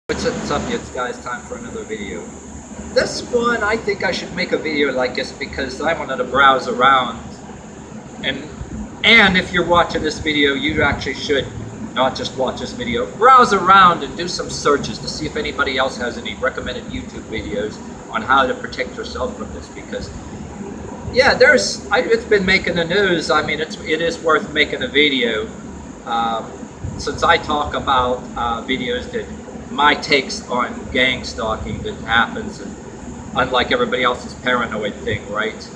What's up, it's guys? Time for another video. This one, I think I should make a video like this because I wanted to browse around, and if you're watching this video, you actually should not just watch this video, browse around and do some searches to see if anybody else has any recommended YouTube videos on how to protect yourself from this. Because yeah, it's been making the news. I mean, it is worth making a video since I talk about videos that my takes on gang stalking that happens, and unlike everybody else's paranoid thing, right?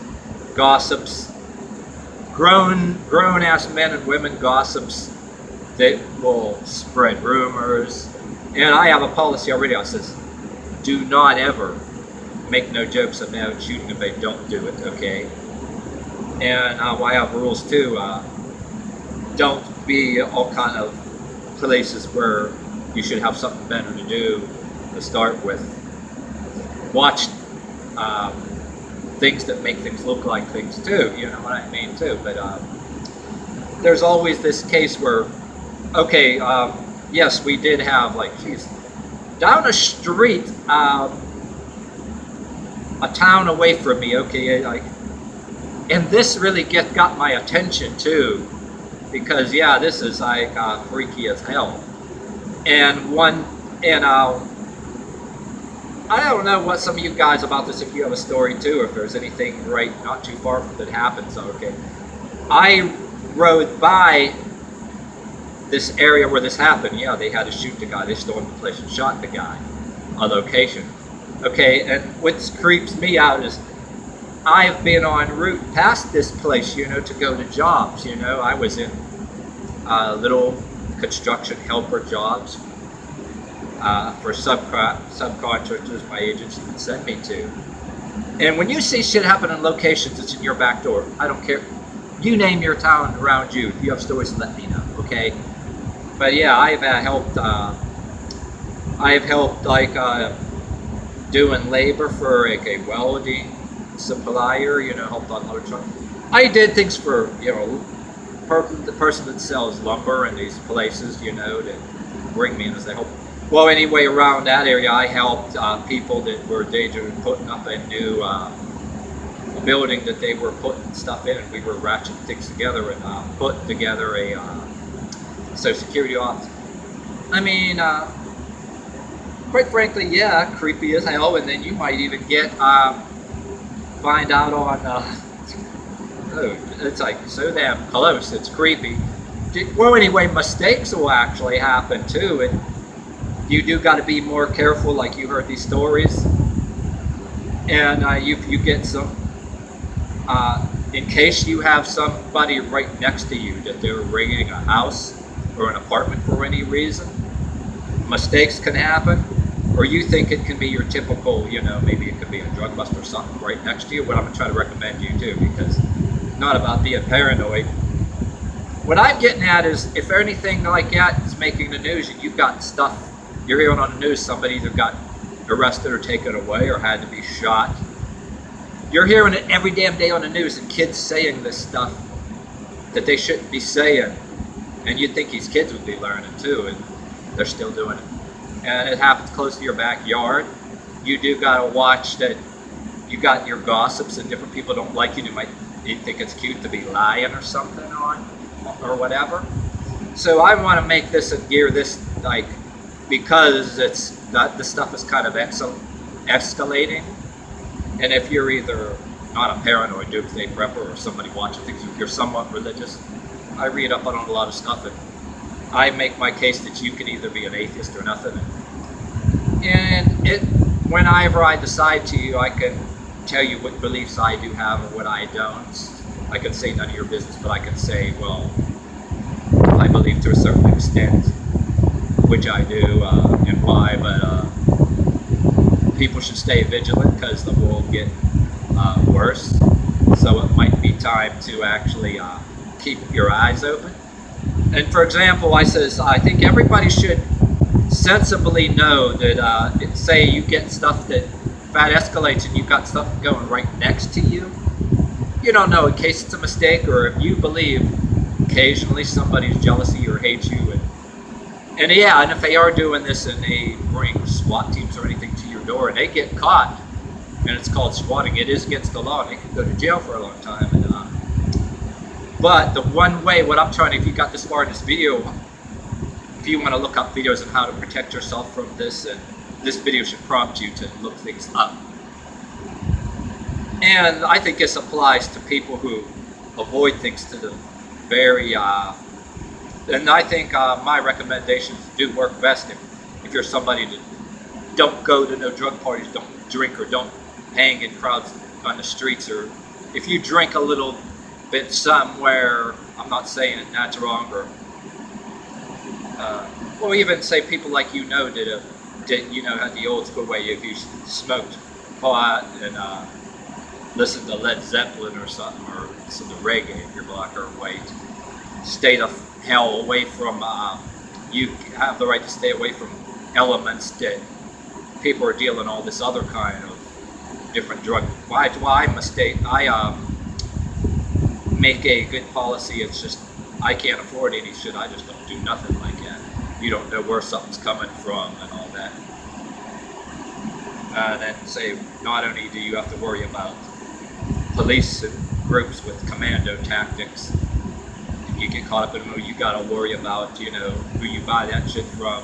Gossips, grown-ass men and women gossips that will spread rumors. And I have a policy already that says, do not ever make no jokes about shooting if they don't do it, okay? And I have rules too. Don't be all kind of places where you should have something better to do to start with. Watch things that make things look like things too, you know what I mean too. But there's always this case where, okay, yes, we did have, like, geez, down a street, a town away from me, okay, like, and this really got my attention too, because yeah, this is like freaky as hell. And I don't know what some of you guys about this, if you have a story too, if there's anything right not too far from that happens. Okay, I rode by this area where this happened. Yeah, they had to shoot the guy. They stormed the place and shot the guy on location. Okay, and what creeps me out is I've been en route past this place, you know, to go to jobs. You know, I was in little construction helper jobs for subcontractors my agency would send me to. And when you see shit happen in locations that's in your back door, I don't care. You name your town around you. If you have stories, let me know, okay? But yeah, I've helped like doing labor for like a welding supplier, you know, helped on load truck. I did things for, you know, the person that sells lumber in these places, you know, to bring me in as they help. Well, anyway, around that area, I helped people that were putting up a new building that they were putting stuff in, and we were ratcheting things together and putting together a Social Security office. I mean, quite frankly, yeah, creepy as hell, and then you might even get find out on. Oh, it's like so damn close, it's creepy. Well, anyway, mistakes will actually happen too, and you do got to be more careful. Like, you heard these stories, and you get some, in case you have somebody right next to you that they're raiding a house or an apartment for any reason, mistakes can happen. Or you think it can be your typical, you know, maybe it could be a drug bust or something right next to you. What I'm going to try to recommend you do, because not about being paranoid. What I'm getting at is, if anything like that is making the news and you've got stuff, you're hearing on the news somebody either got arrested or taken away or had to be shot. You're hearing it every damn day on the news, and kids saying this stuff that they shouldn't be saying. And you'd think these kids would be learning too, and they're still doing it. And it happens close to your backyard. You do gotta watch that. You got your gossips, and different people don't like you. You think it's cute to be lying or something on, or whatever. So I want to make this and gear this, like, because it's that the stuff is kind of escalating. And if you're either not a paranoid doomsday prepper or somebody watching things, if you're somewhat religious, I read up on a lot of stuff, and I make my case that you can either be an atheist or nothing. And whenever I decide to, I can tell you what beliefs I do have and what I don't. I can say none of your business, but I can say, well, I believe to a certain extent, which I do, and why, but people should stay vigilant because the world get worse. So it might be time to actually keep your eyes open. And for example, I think everybody should sensibly know that, say you get stuff that that escalates and you've got stuff going right next to you. You don't know, in case it's a mistake, or if you believe occasionally somebody's jealous of you or hates you, And yeah, and if they are doing this and they bring SWAT teams or anything to your door and they get caught, and it's called swatting, it is against the law and they can go to jail for a long time. And, but the one way, what I'm trying to, if you got this far in this video, if you want to look up videos on how to protect yourself from this, and this video should prompt you to look things up. And I think this applies to people who avoid things to the very, and I think my recommendations do work best if you're somebody that don't go to no drug parties, don't drink, or don't hang in crowds on the streets, or if you drink a little bit somewhere, I'm not saying that's wrong, or even say people like did had the old school way, if you smoked pot and listen to Led Zeppelin or something, or listen to reggae if you're black or white, stay the hell away from, you have the right to stay away from elements that people are dealing all this other kind of different drug. Why do I make a good policy? It's just, I can't afford any shit, I just don't do nothing like that. You don't know where something's coming from and all that. And then say, not only do you have to worry about police and groups with commando tactics, if you get caught up in them, you gotta worry about, who you buy that shit from.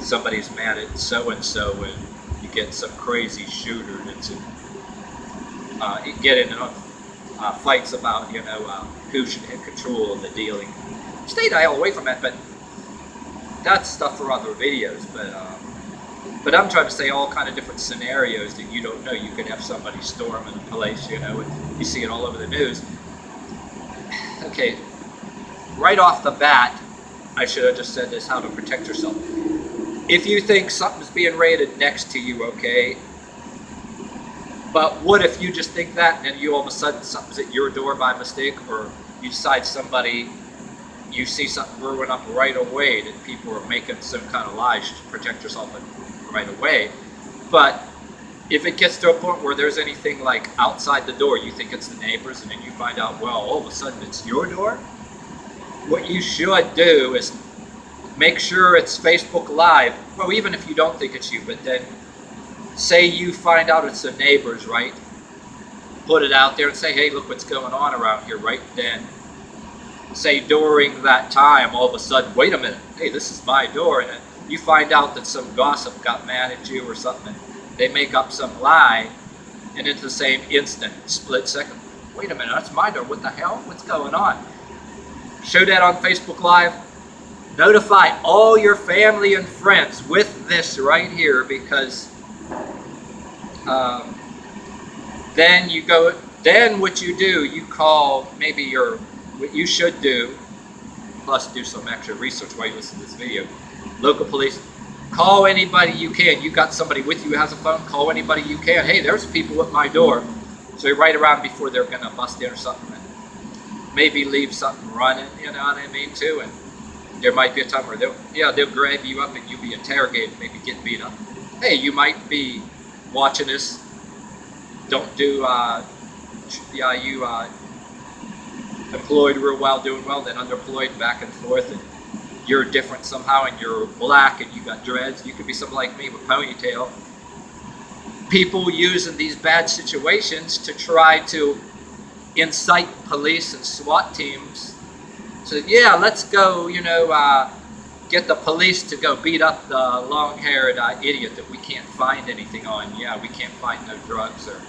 Somebody's mad at so-and-so and you get some crazy shooter that's you get in fights about, who should have control of the dealing. Stay the hell away from that, but that's stuff for other videos. But I'm trying to say all kind of different scenarios that you don't know. You could have somebody storming a place, and you see it all over the news. Okay, right off the bat, I should have just said this, how to protect yourself. If you think something's being raided next to you, okay, but what if you just think that and then you all of a sudden something's at your door by mistake, or you decide you see something brewing up right away that people are making some kind of lies to protect yourself right away. But if it gets to a point where there's anything like outside the door, you think it's the neighbors, and then you find out, well, all of a sudden it's your door, what you should do is make sure it's Facebook Live. Well, even if you don't think it's you, but then say you find out it's the neighbors, right? Put it out there and say, hey, look what's going on around here, right? Then say during that time, all of a sudden, wait a minute, hey, this is my door, and then you find out that some gossip got mad at you or something. They make up some lie, and it's the same instant, split second. Wait a minute, that's my door. What the hell? What's going on? Show that on Facebook Live. Notify all your family and friends with this right here, because then what you do, you call maybe what you should do, plus do some extra research while you listen to this video. Local police, call anybody you can. You got somebody with you who has a phone, call anybody you can. Hey, there's people at my door. So you're right around before they're gonna bust in or something, and maybe leave something running, you know what I mean, too. And there might be a time where they'll grab you up and you'll be interrogated, maybe get beat up. Hey, you might be watching this, don't do, employed real well, doing well, then underemployed, back and forth, and you're different somehow, and you're black and you got dreads. You could be something like me with ponytail. People using these bad situations to try to incite police and SWAT teams. So yeah, let's go, get the police to go beat up the long-haired idiot that we can't find anything on. Yeah, we can't find no drugs, or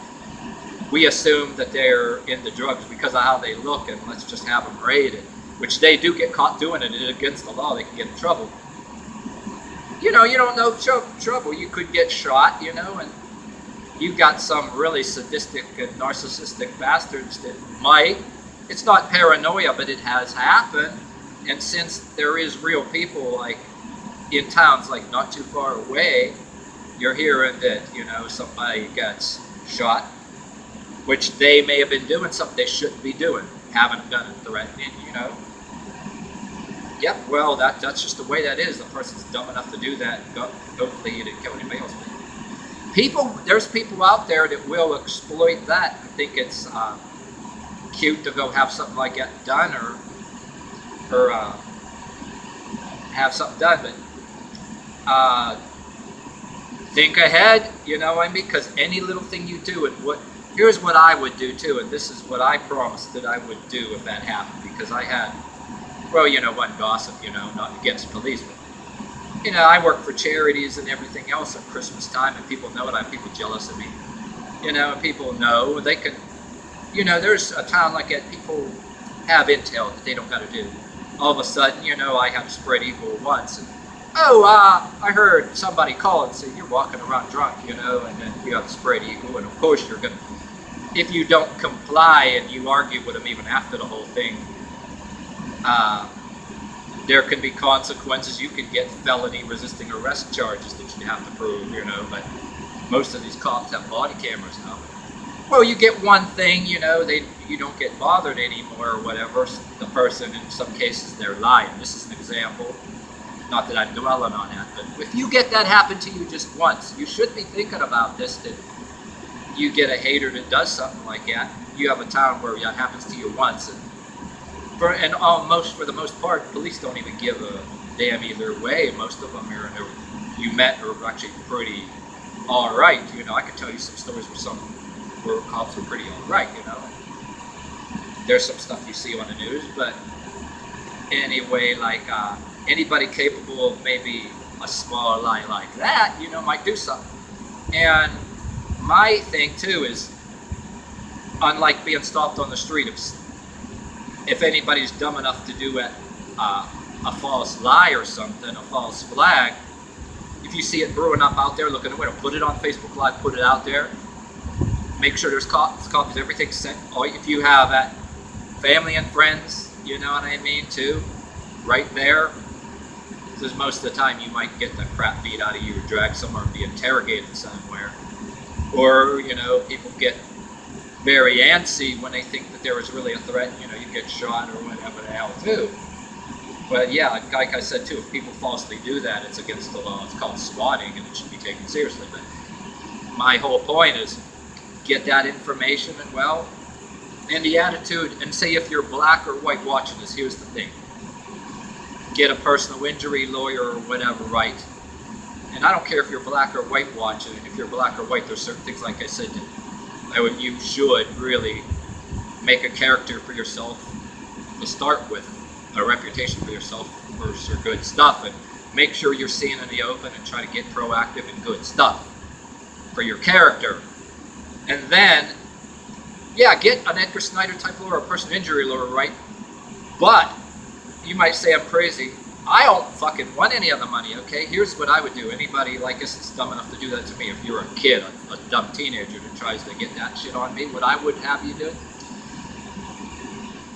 we assume that they're into drugs because of how they look, and let's just have them raided, which they do get caught doing it. It's against the law. They can get in trouble. You don't know trouble. You could get shot, and you've got some really sadistic and narcissistic bastards that might. It's not paranoia, but it has happened. And since there is real people like in towns like not too far away, you're hearing that, somebody gets shot, which they may have been doing something they shouldn't be doing, haven't done it, threatening, Yep, well, that's just the way that is. The person's dumb enough to do that. Hopefully he didn't kill anybody else. There's people out there that will exploit that. I think it's cute to go have something like that done, or have something done. But think ahead, you know what I mean? Because any little thing you do, and here's what I would do too, and this is what I promised that I would do if that happened, because I had, well, you know, one gossip, you know, not against police, but, you know, I work for charities and everything else at Christmas time, and people know it. I have people jealous of me, you know, and people know they can, you know, there's a town like that, people have intel that they don't got to do. All of a sudden, you know, I had a spread eagle once, and I heard somebody call and say, you're walking around drunk, you know, and then you have the spread eagle, and of course you're going to, if you don't comply and you argue with them even after the whole thing, there can be consequences. You can get felony resisting arrest charges that you have to prove, you know, but most of these cops have body cameras now. Well, you get one thing, you know, you don't get bothered anymore or whatever. The person, in some cases, they're lying. This is an example. Not that I'm dwelling on that, but if you get that happen to you just once, you should be thinking about this, that you get a hater that does something like that. You have a town where that happens to you once, and for the most part, police don't even give a damn either way. Most of them you met are actually pretty all right. You know, I could tell you some stories where cops are pretty all right, you know. There's some stuff you see on the news, but anyway, like anybody capable of maybe a small lie like that, you know, might do something. And my thing too is, unlike being stopped on the street, if anybody's dumb enough to do a false lie or something, a false flag, if you see it brewing up out there, look at it, put it on Facebook Live, put it out there. Make sure there's copies, everything's sent. Or if you have that family and friends, you know what I mean, too, right there. Because most of the time you might get the crap beat out of you or dragged somewhere and be interrogated somewhere. Or, you know, people get very antsy when they think that there is really a threat, you know, you get shot or whatever the hell, too. But yeah, like I said, too, if people falsely do that, it's against the law. It's called swatting, and it should be taken seriously. But my whole point is, get that information and the attitude, and say if you're black or white watching this, here's the thing. Get a personal injury lawyer or whatever, right? And I don't care if you're black or white watching, if you're black or white, there's certain things, like I said, that you should really make a character for yourself to start with, a reputation for yourself for good stuff, and make sure you're seeing in the open and try to get proactive and good stuff for your character. And then, yeah, get an Edgar Snyder type lawyer, a personal injury lawyer, right? But you might say I'm crazy. I don't fucking want any of the money, okay? Here's what I would do. Anybody like us that's dumb enough to do that to me, if you're a kid, a dumb teenager that tries to get that shit on me, what I would have you do,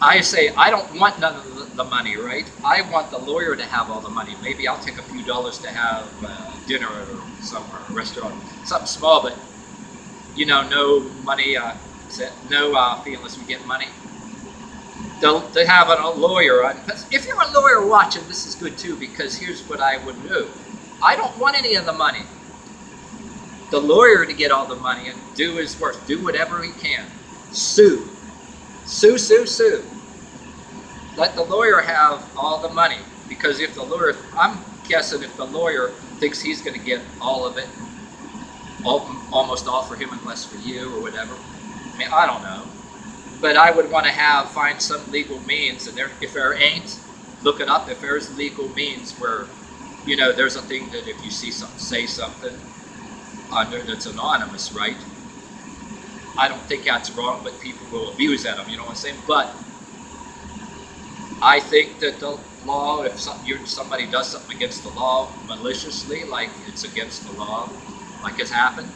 I say, I don't want none of the money, right? I want the lawyer to have all the money. Maybe I'll take a few dollars to have dinner or somewhere, a restaurant, something small, but, you know, no money, no fee unless we get money. They have a lawyer. If you're a lawyer watching, this is good too, because here's what I would do. I don't want any of the money. The lawyer to get all the money and do his work. Do whatever he can. Sue. Sue, sue, sue. Let the lawyer have all the money. Because if the lawyer, I'm guessing if the lawyer thinks he's going to get all of it, almost all for him and less for you or whatever. I mean, I don't know. But I would want to find some legal means, and if there ain't, look it up. If there's legal means where, you know, there's a thing that if you see something, say something under that's anonymous, right? I don't think that's wrong, but people will abuse that. You know what I'm saying? But I think that the law, if somebody does something against the law maliciously, like it's against the law, like it's happened,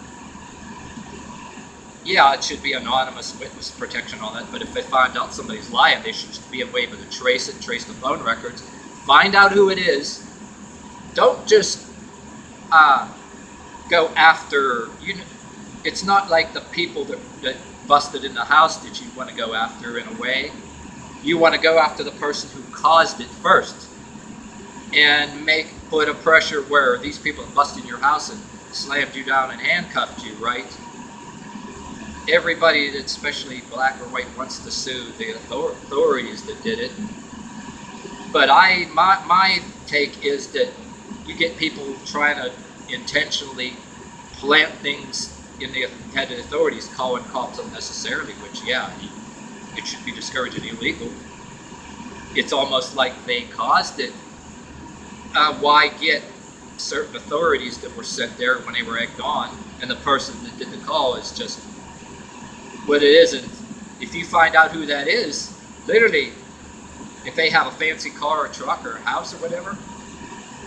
yeah, it should be anonymous witness protection, all that. But if they find out somebody's lying, they should be able to trace it, trace the phone records, find out who it is. Don't just go after, you know, it's not like the people that busted in the house that you want to go after in a way. You want to go after the person who caused it first, and put a pressure where these people that busted in your house and slammed you down and handcuffed you, right? Everybody, especially black or white, wants to sue the authorities that did it. But my take is that you get people trying to intentionally plant things in the head of the authorities, calling cops unnecessarily, which, yeah, it should be discouraged and illegal. It's almost like they caused it. Why get certain authorities that were sent there when they were egged on, and the person that did the call is just what it is? And if you find out who that is, literally, if they have a fancy car or truck or a house or whatever,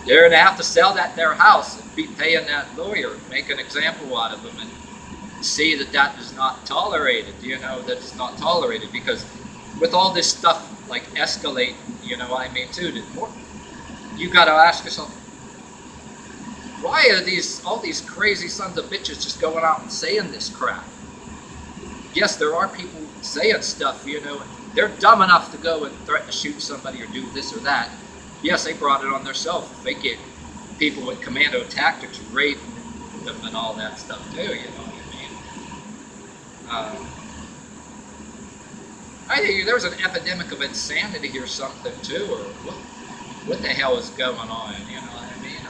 they're going to have to sell that their house and be paying that lawyer, make an example out of them, and see that that is not tolerated. That is not tolerated, because with all this stuff like escalate, what I mean too, you got to ask yourself, why are all these crazy sons of bitches just going out and saying this crap? Yes, there are people saying stuff, and they're dumb enough to go and threaten to shoot somebody or do this or that. Yes, they brought it on themselves. They get people with commando tactics rape them and all that stuff too, you know what I mean? I think there was an epidemic of insanity or something too, or what the hell is going on, you know what I mean?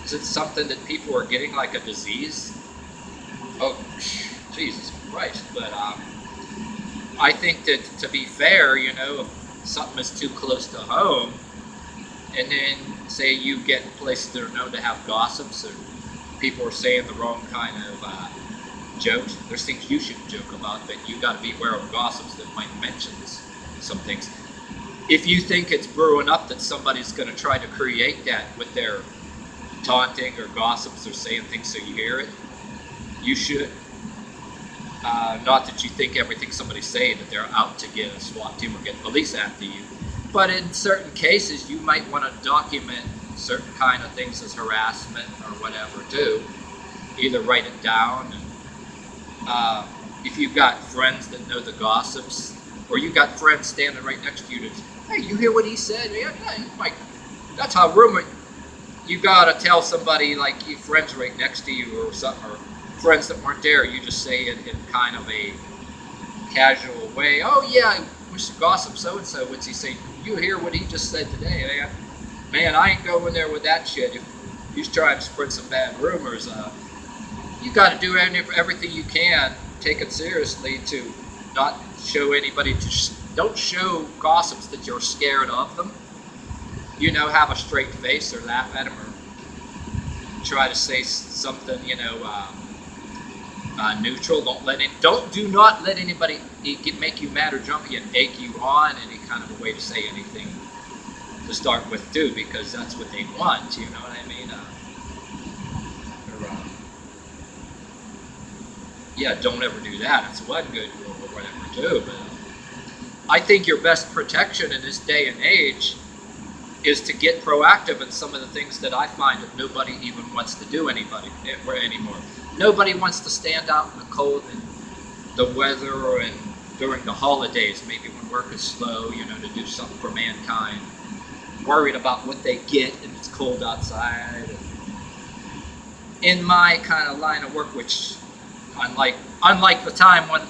Is it something that people are getting, like a disease? Oh, Jesus Christ. But I think that, to be fair, if something is too close to home, and then say you get places that are known to have gossips, or people are saying the wrong kind of jokes, there's things you shouldn't joke about, but you got to be aware of gossips that might mention some things. If you think it's brewing up that somebody's going to try to create that with their taunting or gossips or saying things so you hear it, you should. Not that you think everything somebody's saying that they're out to get a SWAT team or get police after you, but in certain cases you might want to document certain kind of things as harassment or whatever too. Either write it down, and if you've got friends that know the gossips, or you got friends standing right next to you that, hey, you hear what he said? Yeah, like, that's how rumor. You gotta tell somebody, like, your friends right next to you or something, or friends that weren't there. You just say it in kind of a casual way. Oh yeah, Mr. Gossip so and so. What's he say? You hear what he just said today? Man, I ain't going there with that shit. If he's trying to spread some bad rumors, you got to do everything you can, take it seriously, to not show anybody. Don't show gossips that you're scared of them. Have a straight face or laugh at them, or try to say something, neutral. Do not let anybody make you mad or jumpy and egg you on any kind of a way to say anything to start with too, because that's what they want. You know what I mean? Yeah, don't ever do that. It's one good rule or whatever too. But I think your best protection in this day and age is to get proactive in some of the things that I find that nobody even wants to do anymore. Nobody wants to stand out in the cold and the weather, and during the holidays, maybe when work is slow, to do something for mankind. Worried about what they get and it's cold outside. In my kind of line of work, which unlike the time when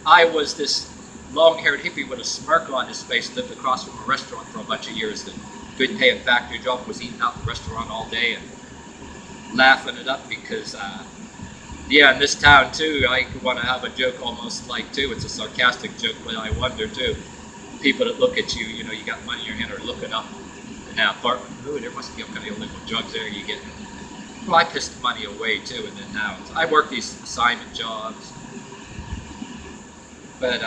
I was this long-haired hippie with a smirk on his face, lived across from a restaurant for a bunch of years, that good paying factory job, was eating out in the restaurant all day and laughing it up because, in this town too, I want to have a joke almost like too. It's a sarcastic joke, but I wonder too, people that look at you, you got money in your hand, are looking up in that apartment. Ooh, there must be all kind of illegal drugs there. You get. Well, I pissed money away too, and then now I work these assignment jobs. But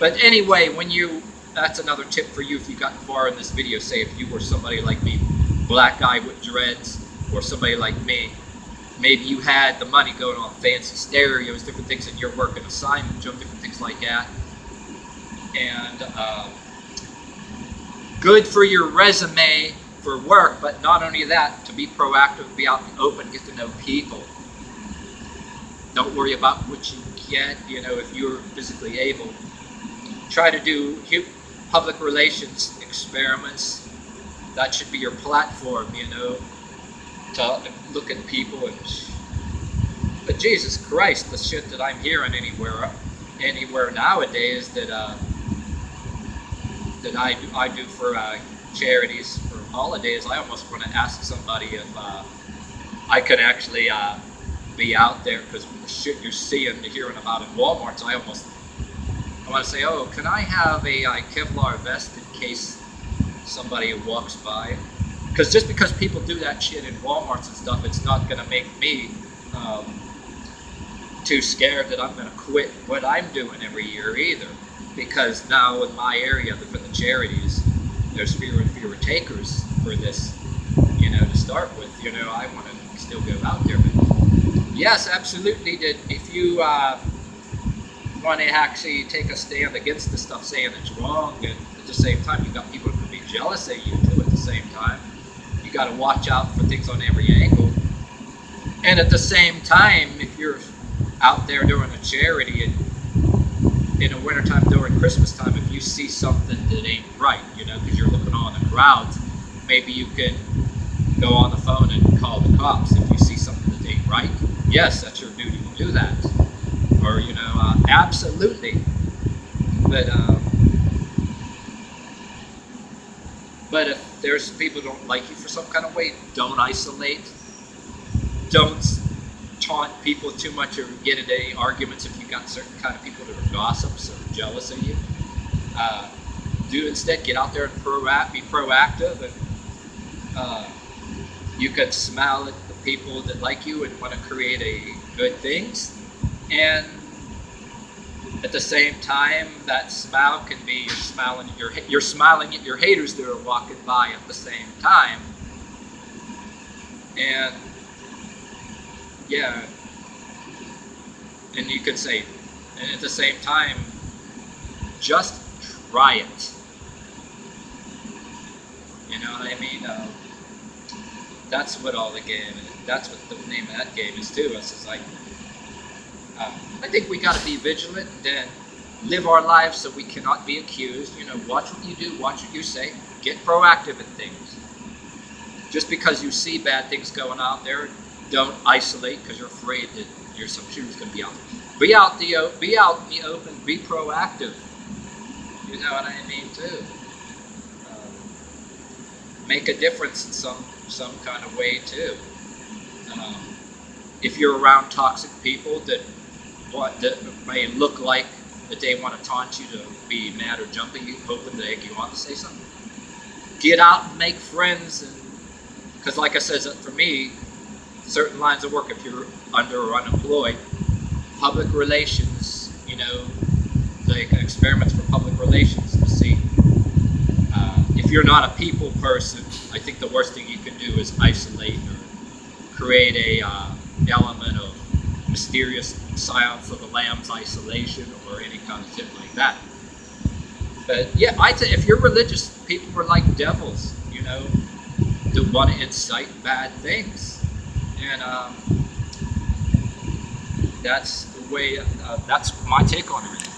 anyway, that's another tip for you if you got far in this video. Say if you were somebody like me, black guy with dreads, or somebody like me, maybe you had the money going on fancy stereos, different things in your work, an assignment job, different things like that. And good for your resume for work, but not only that, to be proactive, be out in the open, get to know people. Don't worry about what you get, if you're physically able. Try to do public relations experiments. That should be your platform, to look at people. But Jesus Christ, the shit that I'm hearing anywhere nowadays that I do for charities for holidays, I almost want to ask somebody if I could actually be out there, because the shit you're seeing and hearing about in Walmart, so I want to say, oh, can I have a Kevlar vest in case somebody walks by? Because just because people do that shit in Walmarts and stuff, it's not going to make me too scared that I'm going to quit what I'm doing every year either. Because now in my area, for the charities, there's fewer and fewer takers for this, to start with. I want to still go out there. But yes, absolutely. If you want to actually take a stand against the stuff saying it's wrong, and at the same time, you've got people who can be jealous of you too at the same time. You got to watch out for things on every angle. And at the same time, if you're out there doing a charity and in the wintertime during Christmas time, if you see something that ain't right, because you're looking on the crowds, maybe you can go on the phone and call the cops if you see something that ain't right. Yes, that's your duty to do that. Or, absolutely. But if there's people who don't like you for some kind of way, don't isolate. Don't taunt people too much or get into any arguments if you've got certain kind of people that are gossips or jealous of you. Do instead get out there and be proactive, and you can smile at the people that like you and want to create good things. And at the same time, that smile can be you're smiling at your haters that are walking by at the same time. And yeah, and you could say, and at the same time, just try it. You know what I mean? That's what all the game is. That's what the name of that game is to us. It's like, I think we got to be vigilant and live our lives so we cannot be accused. Watch what you do, watch what you say, get proactive in things. Just because you see bad things going out there, don't isolate because you're afraid that some shooter's going to be out there. Be out in the open, be proactive. You know what I mean too. Make a difference in some kind of way too. If you're around toxic people that may look like that they want to taunt you to be mad or jumpy, hoping to egg you on to say something, get out and make friends. Because like I said, for me, certain lines of work, if you're under or unemployed, public relations, like experiments for public relations to see. If you're not a people person, I think the worst thing you can do is isolate or create a element of mysterious Silence of the Lambs isolation or any kind of shit like that. But yeah, I'd say if you're religious, people are like devils, that want to incite bad things. And that's the way, that's my take on it.